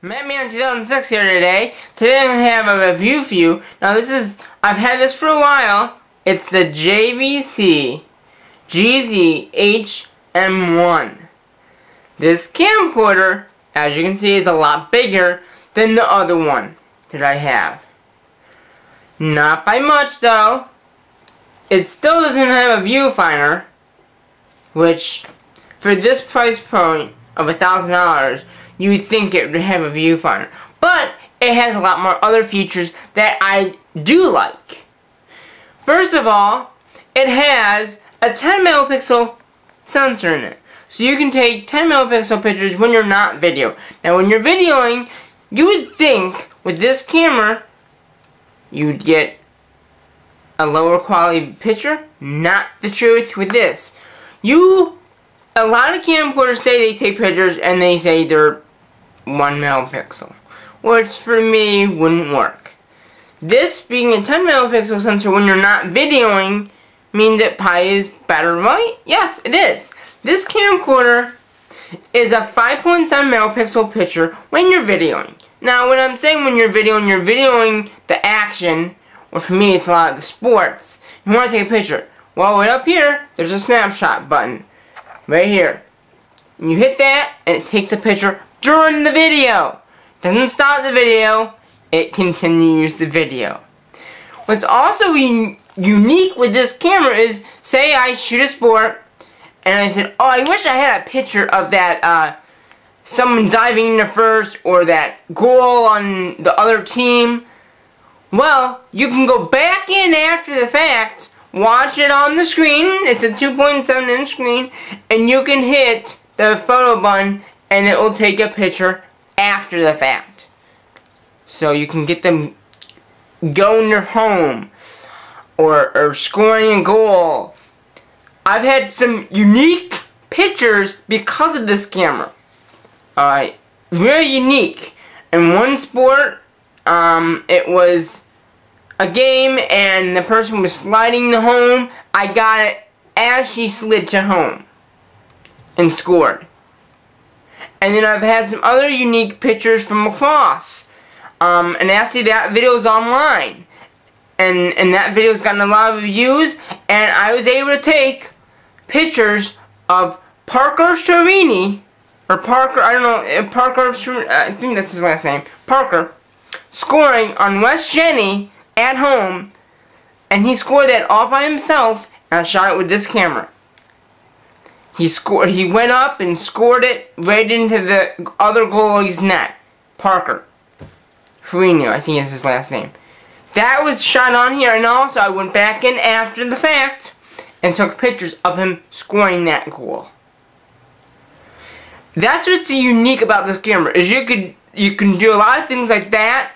Man 2006 here today. Today I'm going to have a review for you. Now I've had this for a while. It's the JVC GZ-HM1. This camcorder, as you can see, is a lot bigger than the other one that I have. Not by much though. It still doesn't have a viewfinder, which for this price point of $1,000, you would think it would have a viewfinder. But it has a lot more other features that I do like. First of all, it has a 10 megapixel sensor in it. So you can take 10 megapixel pictures when you're not video. Now when you're videoing, you would think with this camera, you'd get a lower quality picture. Not the truth with this. A lot of camcorders say they take pictures and they say they're 1 megapixel, which for me wouldn't work. This being a 10 megapixel sensor when you're not videoing means it probably is better, right? Yes, it is. This camcorder is a 5.7 megapixel picture when you're videoing. Now when I'm saying when you're videoing the action, or for me it's a lot of the sports, you want to take a picture. Well, right up here, there's a snapshot button. Right here. And you hit that, and it takes a picture during the video. Doesn't stop the video, it continues the video. What's also unique with this camera is, say I shoot a sport, and I said, oh, I wish I had a picture of that, someone diving into first, or that goal on the other team. Well, you can go back in after the fact, watch it on the screen, it's a 2.7 inch screen, and you can hit the photo button and it will take a picture after the fact. So you can get them going to home or scoring a goal. I've had some unique pictures because of this camera. Very unique. In one sport, it was a game and the person was sliding to home. I got it as she slid to home and scored. And then I've had some other unique pictures from lacrosse. And actually that video's online. And that video's gotten a lot of views, and I was able to take pictures of Parker Scherini, or Parker, I don't know, Parker, I think that's his last name, Parker, scoring on West Jenny at home, and he scored that all by himself, and I shot it with this camera. He went up and scored it right into the other goalie's net. Parker Scherini, I think is his last name. That was shot on here, and also I went back in after the fact and took pictures of him scoring that goal. That's what's unique about this camera, is you can do a lot of things like that,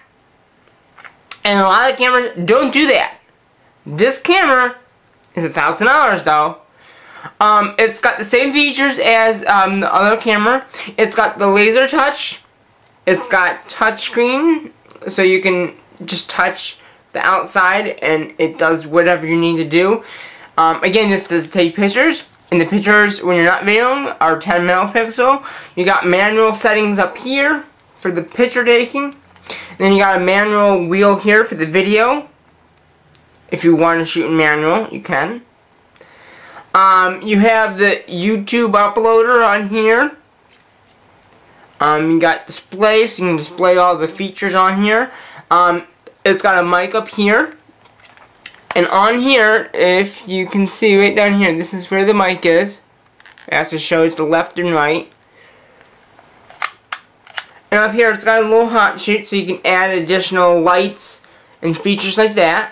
and a lot of cameras don't do that. This camera is $1,000 though. It's got the same features as the other camera. It's got the laser touch. It's got touch screen, so you can just touch the outside and it does whatever you need to do. Again, this does take pictures, and the pictures when you're not videoing are 10 megapixel. You got manual settings up here for the picture taking. And then you got a manual wheel here for the video. If you want to shoot in manual, you can. You have the YouTube uploader on here. You got display, so you can display all the features on here. It's got a mic up here. And on here, if you can see right down here, this is where the mic is. It also shows the left and right. And up here, it's got a little hot shoot, so you can add additional lights and features like that.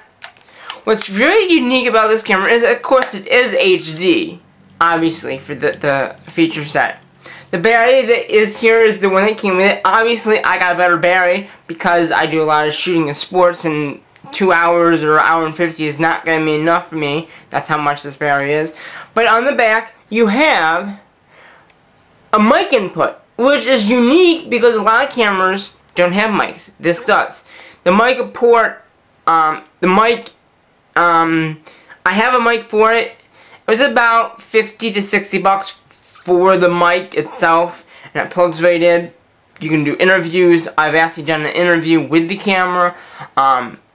What's really unique about this camera is, of course, it is HD, obviously, for the feature set. The battery that is here is the one that came with it. Obviously, I got a better battery because I do a lot of shooting in sports, and 2 hours or 1 hour and 50 is not going to be enough for me. That's how much this battery is. But on the back, you have a mic input, which is unique because a lot of cameras don't have mics. This does. The mic port, I have a mic for it. It was about 50 to 60 bucks for the mic itself, and it plugs right in You can do interviews. I've actually done an interview with the camera.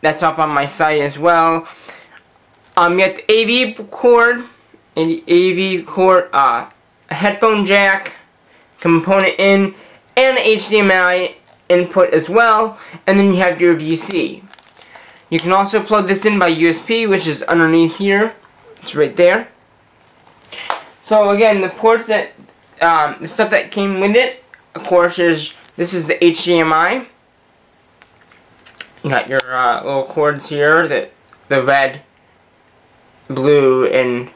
That's up on my site as well. You got the AV cord, a headphone jack, component in, and HDMI input as well. And then you have your VC. You can also plug this in by USB, which is underneath here. It's right there. So again, the ports that, the stuff that came with it, of course, this is the HDMI. You got your little cords here, the red, blue, and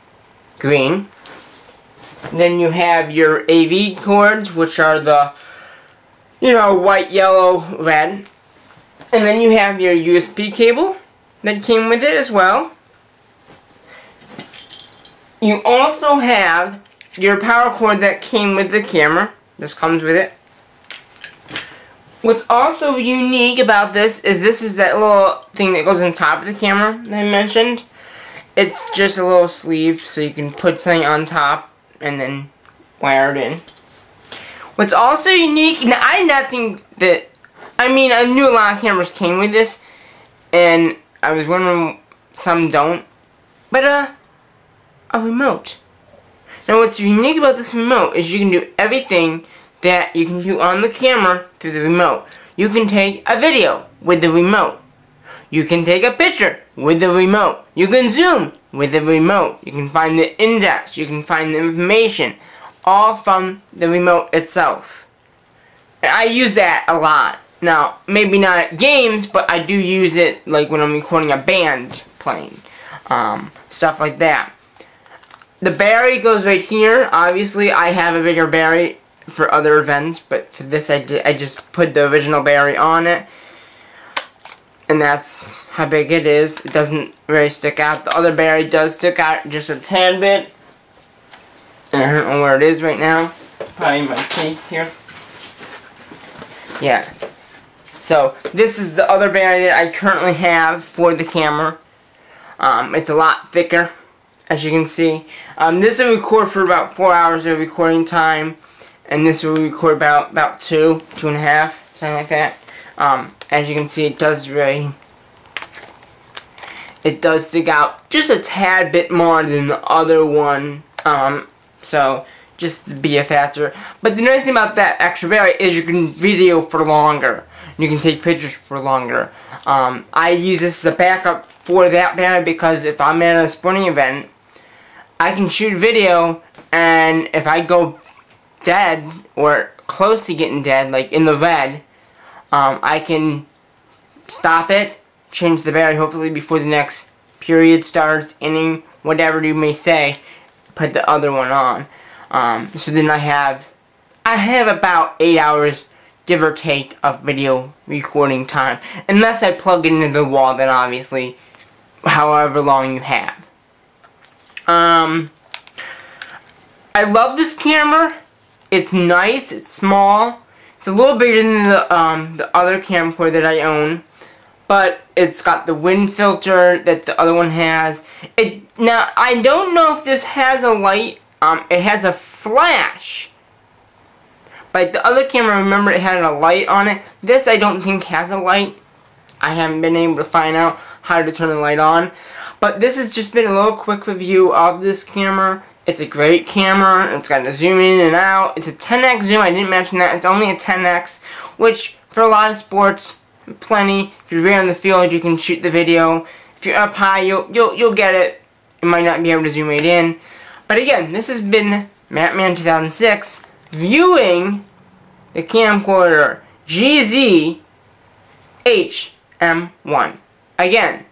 green. Then you have your AV cords, which are the, white, yellow, red. And then you have your USB cable that came with it as well. You also have your power cord that came with the camera. This comes with it. What's also unique about this is that little thing that goes on top of the camera that I mentioned. It's just a little sleeve so you can put something on top and then wire it in. What's also unique, now I did not think that, I knew a lot of cameras came with this, and I was wondering some don't, but a remote. Now what's unique about this remote is you can do everything that you can do on the camera through the remote. You can take a video with the remote. You can take a picture with the remote. You can zoom with the remote. You can find the index. You can find the information. All from the remote itself. And I use that a lot. Now, maybe not at games, but I do use it like when I'm recording a band playing. Stuff like that. The battery goes right here. Obviously, I have a bigger battery for other events, but for this I just put the original battery on it. And that's how big it is. It doesn't really stick out. The other battery does stick out just a tad bit. And I don't know where it is right now. Probably in my case here. Yeah. So, this is the other battery that I currently have for the camera. It's a lot thicker, as you can see. This will record for about 4 hours of recording time. And this will record about 2.5, something like that. As you can see, it does stick out just a tad bit more than the other one. So, just to be a factor. But the nice thing about that extra battery is you can video for longer. You can take pictures for longer. I use this as a backup for that battery because if I'm at a sporting event, I can shoot video, and if I go dead or close to getting dead, like in the red, I can stop it, change the battery hopefully before the next period starts, inning, whatever you may say, put the other one on. So then I have about 8 hours, give or take, of video recording time. Unless I plug it into the wall, then obviously, however long you have. I love this camera. It's nice, it's small. It's a little bigger than the other camcorder that I own. But it's got the wind filter that the other one has. Now, I don't know if this has a light. It has a flash. But the other camera, remember, it had a light on it. This, I don't think, has a light. I haven't been able to find out how to turn the light on. But this has just been a little quick review of this camera. It's a great camera. It's got a zoom in and out. It's a 10x zoom. I didn't mention that. It's only a 10x, which for a lot of sports, plenty. If you're right on the field, you can shoot the video. If you're up high, you'll get it. You might not be able to zoom right in. But again, this has been Mattman2006 viewing the camcorder GZ-HM1. Again.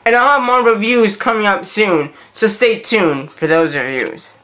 And I'll have more reviews coming up soon, so stay tuned for those reviews.